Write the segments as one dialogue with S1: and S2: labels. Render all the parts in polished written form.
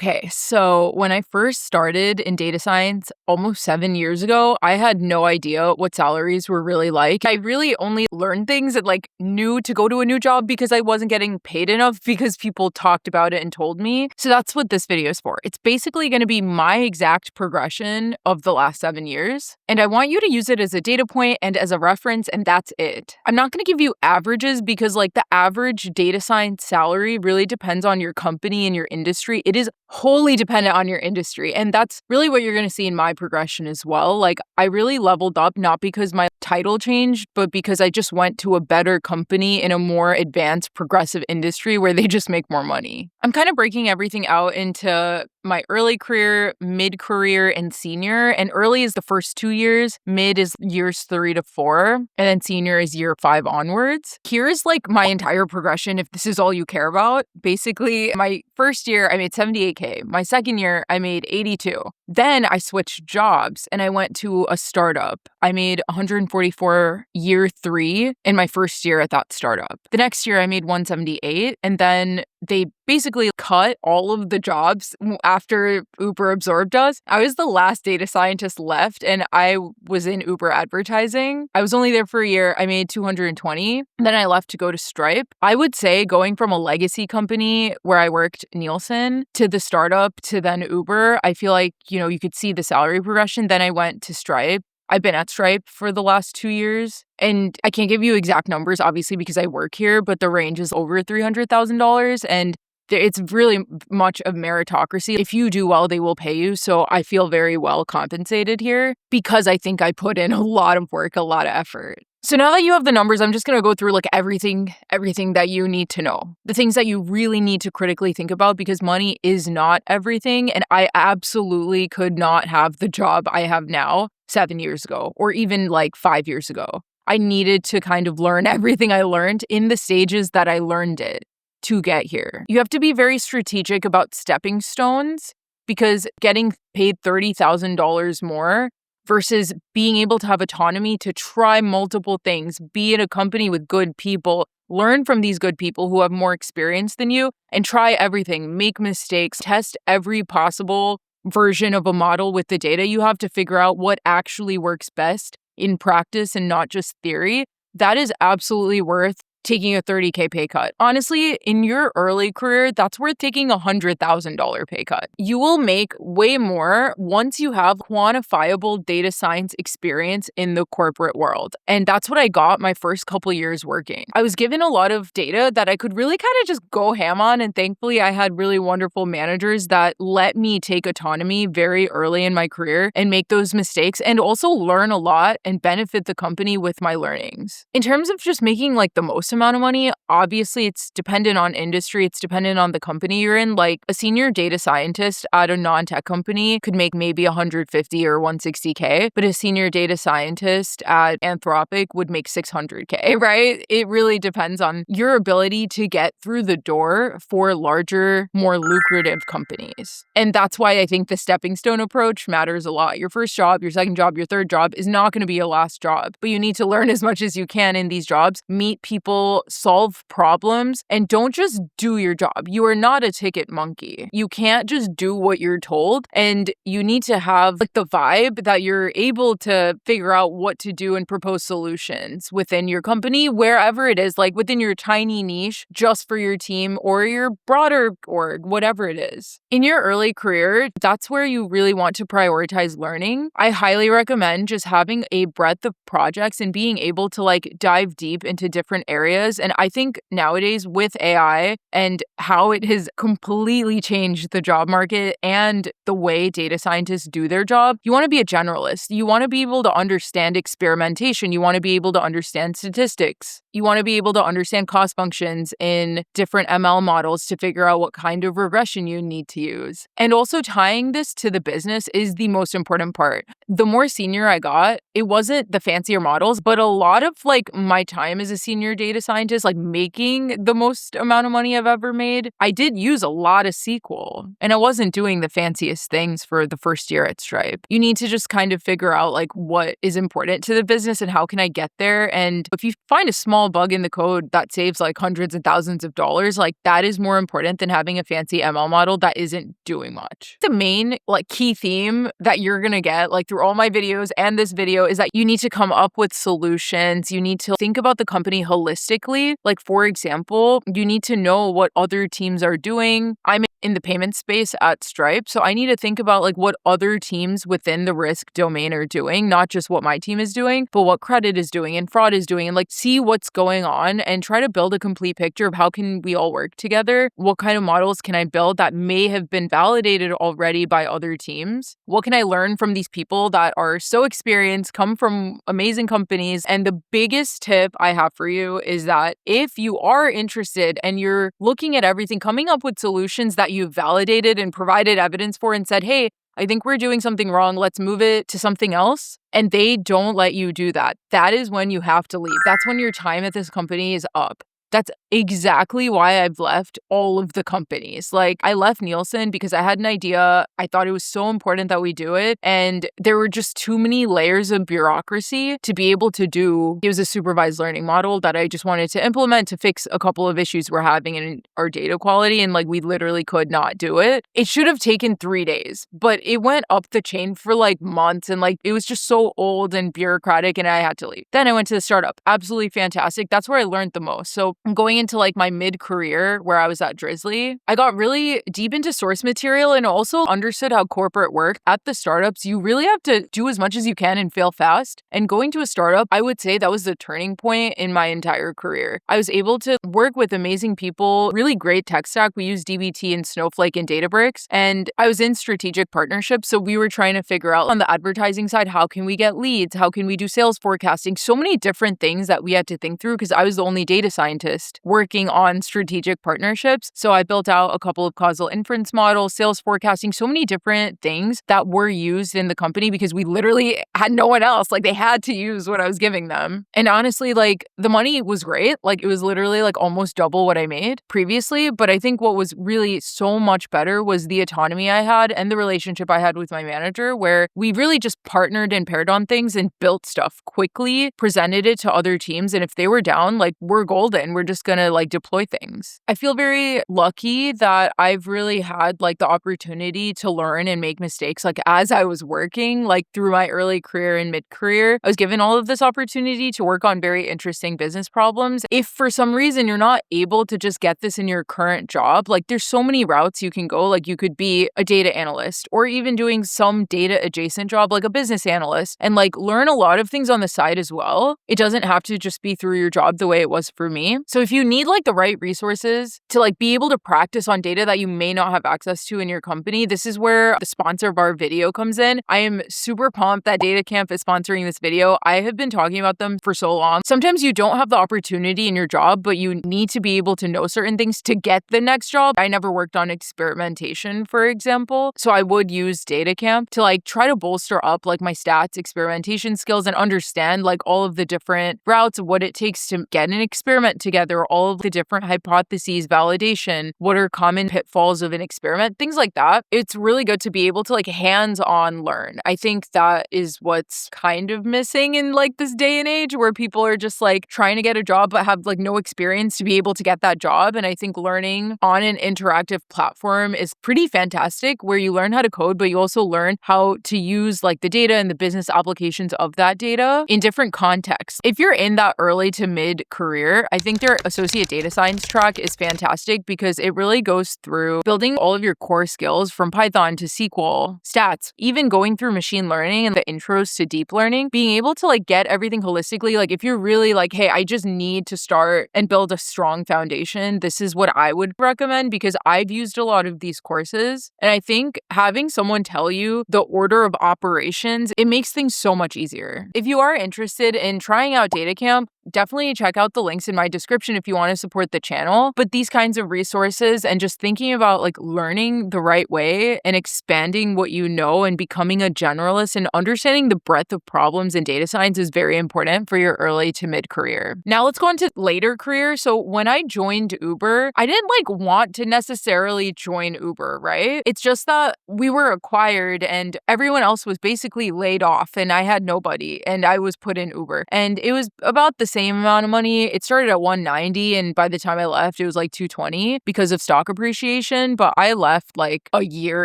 S1: Okay, so when I first started in data science almost 7 years ago, I had no idea what salaries were really like. I really only learned things and knew to go to a new job because I wasn't getting paid enough because people talked about it and told me. So that's what this video is for. It's basically going to be my exact progression of the last 7 years. And I want you to use it as a data point and as a reference, and that's it. I'm not going to give you averages because the average data science salary really depends on your company and your industry. It is wholly dependent on your industry. And that's really what you're going to see in my progression as well. I really leveled up, not because my title changed, but because I just went to a better company in a more advanced progressive industry where they just make more money. I'm kind of breaking everything out into my early career, mid-career, and senior. And early is the first 2 years, mid is years 3 to 4, and then senior is year 5 onwards. Here's my entire progression if this is all you care about. Basically, my first year, I made $78K. My second year, I made $82. Then I switched jobs and I went to a startup. I made $144 year 3 in my first year at that startup. The next year, I made $178, and then they basically cut all of the jobs after Uber absorbed us. I was the last data scientist left, and I was in Uber advertising. I was only there for a year. I made $220. Then I left to go to Stripe. I would say going from a legacy company where I worked, Nielsen, to the startup to then Uber, I feel you could see the salary progression. Then I went to Stripe. I've been at Stripe for the last 2 years, and I can't give you exact numbers, obviously, because I work here, but the range is over $300,000, and it's really much of meritocracy. If you do well, they will pay you, so I feel very well compensated here because I think I put in a lot of work, a lot of effort. So now that you have the numbers, I'm just going to go through everything that you need to know. The things that you really need to critically think about, because money is not everything, and I absolutely could not have the job I have now 7 years ago, or even 5 years ago. I needed to kind of learn everything I learned in the stages that I learned it to get here. You have to be very strategic about stepping stones, because getting paid $30,000 more versus being able to have autonomy to try multiple things, be in a company with good people, learn from these good people who have more experience than you, and try everything, make mistakes, test every possible version of a model with the data you have to figure out what actually works best in practice and not just theory. That is absolutely worth taking a $30K pay cut. Honestly, in your early career, that's worth taking a $100,000 pay cut. You will make way more once you have quantifiable data science experience in the corporate world. And that's what I got my first couple years working. I was given a lot of data that I could really kind of just go ham on, and thankfully I had really wonderful managers that let me take autonomy very early in my career and make those mistakes and also learn a lot and benefit the company with my learnings. In terms of just making the most amount of money, obviously it's dependent on industry, it's dependent on the company you're in. A senior data scientist at a non-tech company could make maybe $150 or $160K, but a senior data scientist at Anthropic would make $600K, right? It really depends on your ability to get through the door for larger, more lucrative companies. And that's why I think the stepping stone approach matters a lot. Your first job, your second job, your third job is not going to be your last job, but you need to learn as much as you can in these jobs, meet people, solve problems, and don't just do your job. You are not a ticket monkey. You can't just do what you're told, and you need to have the vibe that you're able to figure out what to do and propose solutions within your company, wherever it is, within your tiny niche, just for your team or your broader org, whatever it is. In your early career, that's where you really want to prioritize learning. I highly recommend just having a breadth of projects and being able to dive deep into different areas. And I think nowadays with AI and how it has completely changed the job market and the way data scientists do their job, you want to be a generalist. You want to be able to understand experimentation. You want to be able to understand statistics. You want to be able to understand cost functions in different ML models to figure out what kind of regression you need to use. And also tying this to the business is the most important part. the more senior I got, it wasn't the fancier models, but a lot of like my time as a senior data scientist, like making the most amount of money I've ever made, I did use a lot of SQL, and I wasn't doing the fanciest things for the first year at Stripe. You need to just kind of figure out like what is important to the business and how can I get there. And if you find a small bug in the code that saves like hundreds and thousands of dollars, like that is more important than having a fancy ML model that isn't doing much. The main like key theme that you're going to get like through all my videos and this video is that you need to come up with solutions. You need to think about the company holistically. Like, for example, you need to know what other teams are doing. I'm in the payment space at Stripe, so I need to think about like what other teams within the risk domain are doing, not just what my team is doing, but what credit is doing and fraud is doing, and like see what's going on and try to build a complete picture of how can we all work together? What kind of models can I build that may have been validated already by other teams? What can I learn from these people that are so experienced, come from amazing companies? And the biggest tip I have for you is that if you are interested and you're looking at everything, coming up with solutions that you've validated and provided evidence for and said, hey, I think we're doing something wrong, let's move it to something else, and they don't let you do that, that is when you have to leave. That's when your time at this company is up. That's exactly why I've left all of the companies. Like, I left Nielsen because I had an idea. I thought it was so important that we do it. And there were just too many layers of bureaucracy to be able to do. It was a supervised learning model that I just wanted to implement to fix a couple of issues we're having in our data quality. And like, we literally could not do it. It should have taken 3 days, but it went up the chain for like months. And like, it was just so old and bureaucratic and I had to leave. Then I went to the startup. Absolutely fantastic. That's where I learned the most. So going into like my mid-career where I was at Drizzly, I got really deep into source material and also understood how corporate worked. At the startups, you really have to do as much as you can and fail fast. And going to a startup, I would say that was the turning point in my entire career. I was able to work with amazing people, really great tech stack. We used dbt and Snowflake and Databricks, and I was in strategic partnerships. So we were trying to figure out on the advertising side, how can we get leads? How can we do sales forecasting? So many different things that we had to think through because I was the only data scientist working on strategic partnerships. So I built out a couple of causal inference models, sales forecasting, so many different things that were used in the company because we literally had no one else. Like, they had to use what I was giving them. And honestly, like, the money was great. Like, it was literally like almost double what I made previously. But I think what was really so much better was the autonomy I had and the relationship I had with my manager, where we really just partnered and paired on things and built stuff quickly, presented it to other teams. And if they were down, like, we're golden. We're just gonna like deploy things. I feel very lucky that I've really had like the opportunity to learn and make mistakes. Like, as I was working, like through my early career and mid-career, I was given all of this opportunity to work on very interesting business problems. If for some reason you're not able to just get this in your current job, like there's so many routes you can go. Like, you could be a data analyst or even doing some data adjacent job like a business analyst and like learn a lot of things on the side as well. It doesn't have to just be through your job the way it was for me. So if you need like the right resources to like be able to practice on data that you may not have access to in your company, this is where the sponsor of our video comes in. I am super pumped that DataCamp is sponsoring this video. I have been talking about them for so long. Sometimes you don't have the opportunity in your job, but you need to be able to know certain things to get the next job. I never worked on experimentation, for example, so I would use DataCamp to like try to bolster up like my stats, experimentation skills, and understand like all of the different routes of what it takes to get an experiment together, all of the different hypotheses, validation, what are common pitfalls of an experiment, things like that. It's really good to be able to like hands-on learn. I think that is what's kind of missing in like this day and age where people are just like trying to get a job but have like no experience to be able to get that job. And I think learning on an interactive platform is pretty fantastic, where you learn how to code, but you also learn how to use like the data and the business applications of that data in different contexts. If you're in that early to mid career, I think their associate data science track is fantastic because it really goes through building all of your core skills from Python to SQL, stats, even going through machine learning and the intros to deep learning, being able to like get everything holistically. Like, if you're really like, hey, I just need to start and build a strong foundation, this is what I would recommend because I've used a lot of these courses. And I think having someone tell you the order of operations, it makes things so much easier. If you are interested in trying out DataCamp, definitely check out the links in my description if you want to support the channel. But these kinds of resources and just thinking about like learning the right way and expanding what you know and becoming a generalist and understanding the breadth of problems in data science is very important for your early to mid career. Now let's go on to later career. So when I joined Uber, I didn't like want to necessarily join Uber, right? It's just that we were acquired and everyone else was basically laid off and I had nobody and I was put in Uber. And it was about the same amount of money. It started at 190 and by the time I left, it was like 220 because of stock appreciation, but I left like a year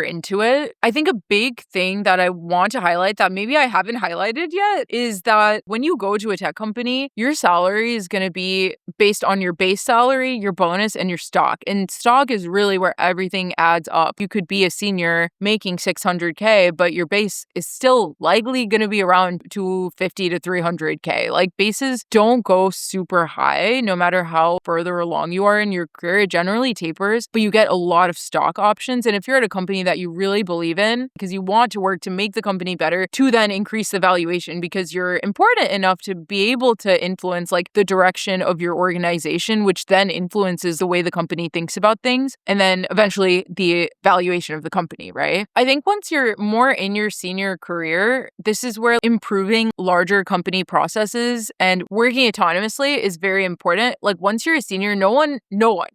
S1: into it. I think a big thing that I want to highlight that maybe I haven't highlighted yet is that when you go to a tech company, your salary is going to be based on your base salary, your bonus, and your stock. And stock is really where everything adds up. You could be a senior making $600K, but your base is still likely going to be around $250 to $300K. Like bases don't go super high no matter how further along you are in your career. It generally tapers, but you get a lot of stock options. And if you're at a company that you really believe in, because you want to work to make the company better, to then increase the valuation because you're important enough to be able to influence like the direction of your organization, which then influences the way the company thinks about things. And then eventually the valuation of the company, right? I think once you're more in your senior career, this is where improving larger company processes and working autonomously is very important. Like once you're a senior, no one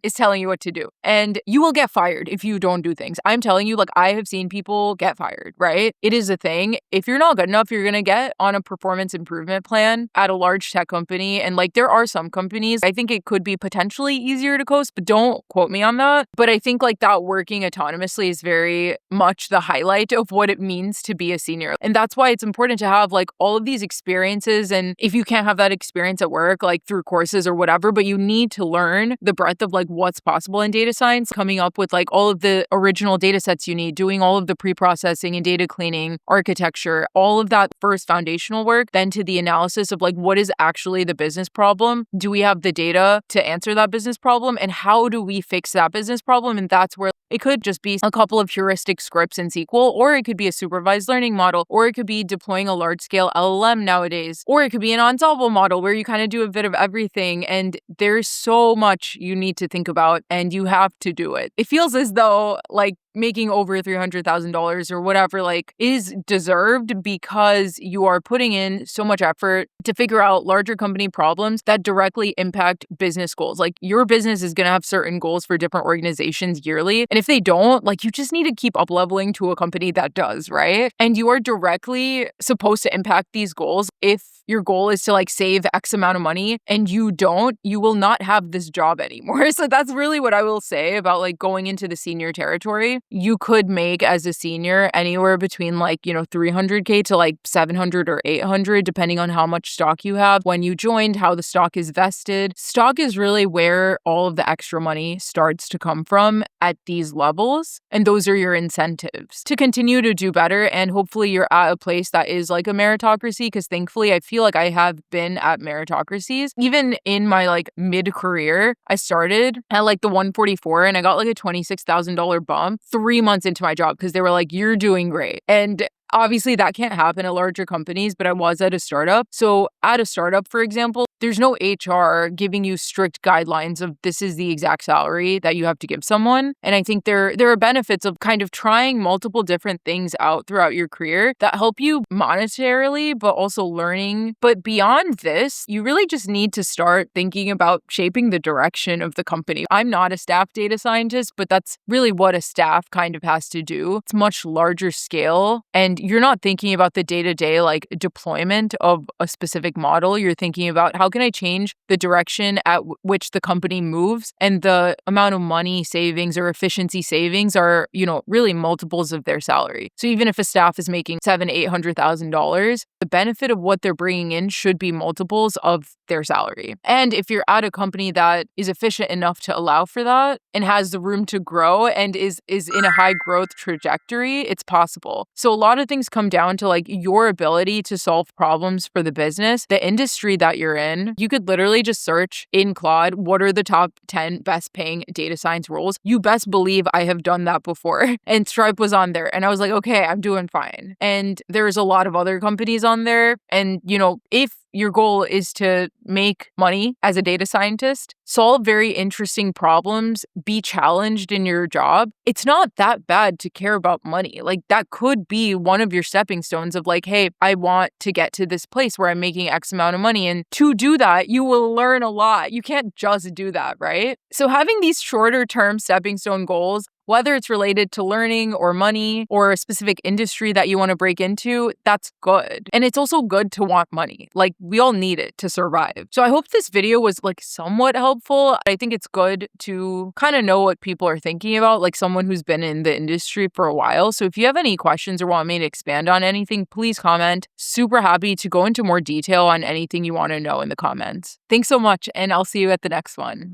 S1: is telling you what to do. And you will get fired if you don't do things. I'm telling you, like I have seen people get fired, right? It is a thing. If you're not good enough, you're going to get on a performance improvement plan at a large tech company. And like there are some companies, I think it could be potentially easier to coast, but don't quote me on that. But I think like that working autonomously is very much the highlight of what it means to be a senior. And that's why it's important to have like all of these experiences. And if you can't have that experience at work, like through courses or whatever, but you need to learn the breadth of like what's possible in data science, coming up with like all of the original data sets you need, doing all of the pre-processing and data cleaning, architecture, all of that first foundational work, then to the analysis of like what is actually the business problem? Do we have the data to answer that business problem? And how do we fix that business problem? And that's where it could just be a couple of heuristic scripts in SQL, or it could be a supervised learning model, or it could be deploying a large-scale LLM nowadays, or it could be an ensemble model where you kind of do a bit of everything. And there's so much you need to think about and you have to do it. It feels as though like making over $300,000 or whatever like is deserved because you are putting in so much effort to figure out larger company problems that directly impact business goals. Like your business is going to have certain goals for different organizations yearly. And if they don't, like you just need to keep up leveling to a company that does, right? And you are directly supposed to impact these goals. If your goal is to like save X amount of money and you don't, you will not have this job anymore. So that's really what I will say about like going into the senior territory. You could make as a senior anywhere between like, 300K to like 700 or 800, depending on how much stock you have when you joined, how the stock is vested. Stock is really where all of the extra money starts to come from at these levels. And those are your incentives to continue to do better. And hopefully you're at a place that is like a meritocracy, because thankfully I feel like I have been at meritocracies. Even in my like mid-career, I started at like the 144 and I got like a $26,000 bump 3 months into my job because they were like, you're doing great. And obviously that can't happen at larger companies, but I was at a startup. So at a startup, for example, there's no HR giving you strict guidelines of this is the exact salary that you have to give someone. And I think there are benefits of kind of trying multiple different things out throughout your career that help you monetarily, but also learning. But beyond this, you really just need to start thinking about shaping the direction of the company. I'm not a staff data scientist, but that's really what a staff kind of has to do. It's much larger scale. And you're not thinking about the day-to-day like deployment of a specific model. You're thinking about how can I change the direction at which the company moves, and the amount of money savings or efficiency savings are, really multiples of their salary. So even if a staff is making $700,000-$800,000, the benefit of what they're bringing in should be multiples of their salary. And if you're at a company that is efficient enough to allow for that and has the room to grow and is in a high growth trajectory, it's possible. So a lot of things come down to like your ability to solve problems for the business, the industry that you're in. You could literally just search in Claude, what are the top 10 best paying data science roles? You best believe I have done that before. And Stripe was on there. And I was like, okay, I'm doing fine. And there's a lot of other companies on there. And, if your goal is to make money as a data scientist, solve very interesting problems, be challenged in your job, it's not that bad to care about money. Like, that could be one of your stepping stones of like, hey, I want to get to this place where I'm making X amount of money. And to do that, you will learn a lot. You can't just do that, right? So having these shorter term stepping stone goals, whether it's related to learning or money or a specific industry that you want to break into, that's good. And it's also good to want money. Like, we all need it to survive. So I hope this video was like somewhat helpful. I think it's good to kind of know what people are thinking about, like someone who's been in the industry for a while. So if you have any questions or want me to expand on anything, please comment. Super happy to go into more detail on anything you want to know in the comments. Thanks so much, and I'll see you at the next one.